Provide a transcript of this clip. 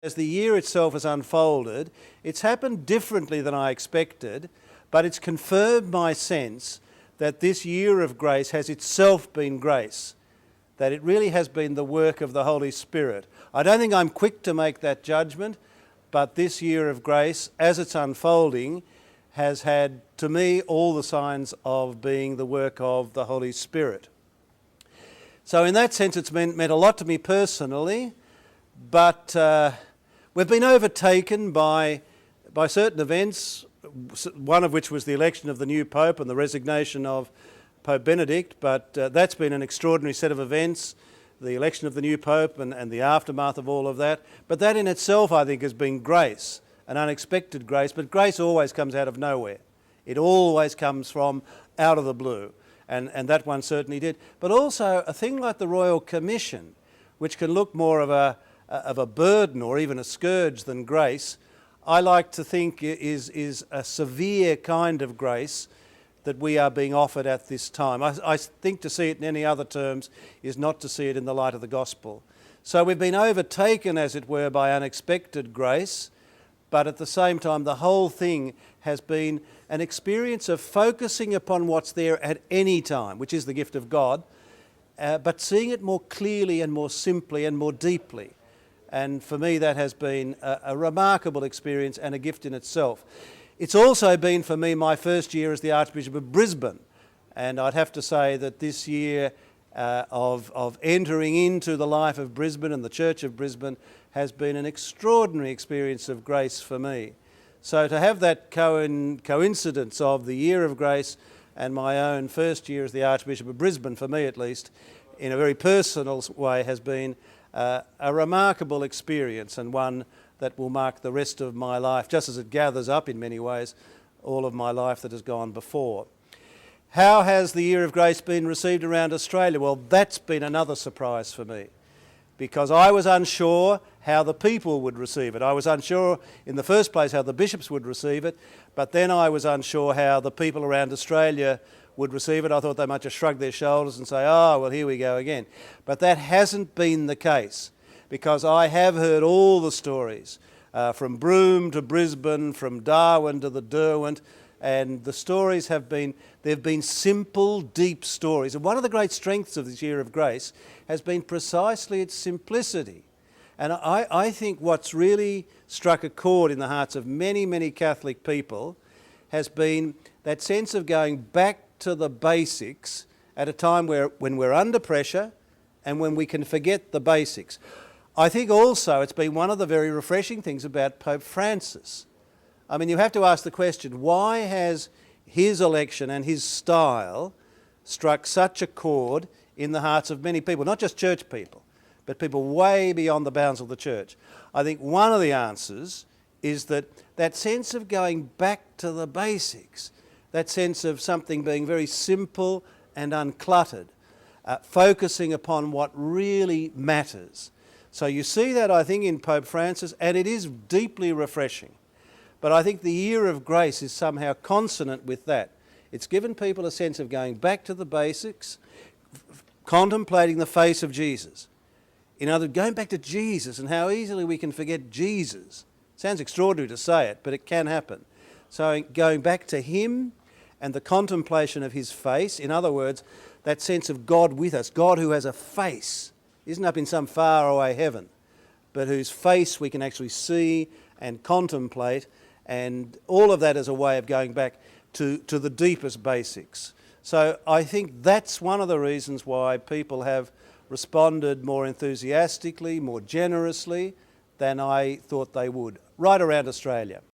As the year itself has unfolded, it's happened differently than I expected, but it's confirmed my sense that this year of grace has itself been grace, that it really has been the work of the Holy Spirit. I don't think I'm quick to make that judgment, but this year of grace, as it's unfolding, has had, to me, all the signs of being the work of the Holy Spirit. So in that sense, it's meant a lot to me personally, but we've been overtaken by certain events, one of which was the election of the new Pope and the resignation of Pope Benedict, but that's been an extraordinary set of events, the election of the new Pope and the aftermath of all of that. But that in itself, I think, has been grace, an unexpected grace, but grace always comes out of nowhere. It always comes from out of the blue, and that one certainly did. But also a thing like the Royal Commission, which can look more of a burden or even a scourge than grace, I like to think is a severe kind of grace that we are being offered at this time. I think to see it in any other terms is not to see it in the light of the gospel. So we've been overtaken, as it were, by unexpected grace, but at the same time the whole thing has been an experience of focusing upon what's there at any time, which is the gift of God, but seeing it more clearly and more simply and more deeply. And for me, that has been a remarkable experience and a gift in itself. It's also been, for me, my first year as the Archbishop of Brisbane. And I'd have to say that this year of entering into the life of Brisbane and the Church of Brisbane has been an extraordinary experience of grace for me. So to have that coincidence of the year of grace and my own first year as the Archbishop of Brisbane, for me at least, in a very personal way, has been a remarkable experience, and one that will mark the rest of my life, just as it gathers up in many ways all of my life that has gone before. How has the year of grace been received around Australia? Well, that's been another surprise for me, because I was unsure how the people would receive it. I was unsure in the first place how the bishops would receive it, but then I was unsure how the people around Australia would receive it. I thought they might just shrug their shoulders and say, oh, well, here we go again. But that hasn't been the case, because I have heard all the stories, from Broome to Brisbane, from Darwin to the Derwent, and the stories they've been simple, deep stories. And one of the great strengths of this year of grace has been precisely its simplicity. And I think what's really struck a chord in the hearts of many, many Catholic people has been that sense of going back to the basics at a time when we're under pressure and when we can forget the basics. I think also it's been one of the very refreshing things about Pope Francis. I mean, you have to ask the question, why has his election and his style struck such a chord in the hearts of many people, not just church people, but people way beyond the bounds of the church? I think one of the answers is that sense of going back to the basics, that sense of something being very simple and uncluttered, focusing upon what really matters. So you see that, I think, in Pope Francis, and it is deeply refreshing. But I think the year of grace is somehow consonant with that. It's given people a sense of going back to the basics, contemplating the face of Jesus. In other words, going back to Jesus and how easily we can forget Jesus. Sounds extraordinary to say it, but it can happen. So going back to him and the contemplation of his face, in other words, that sense of God with us, God who has a face, isn't up in some faraway heaven, but whose face we can actually see and contemplate, and all of that is a way of going back to the deepest basics. So I think that's one of the reasons why people have responded more enthusiastically, more generously than I thought they would, right around Australia.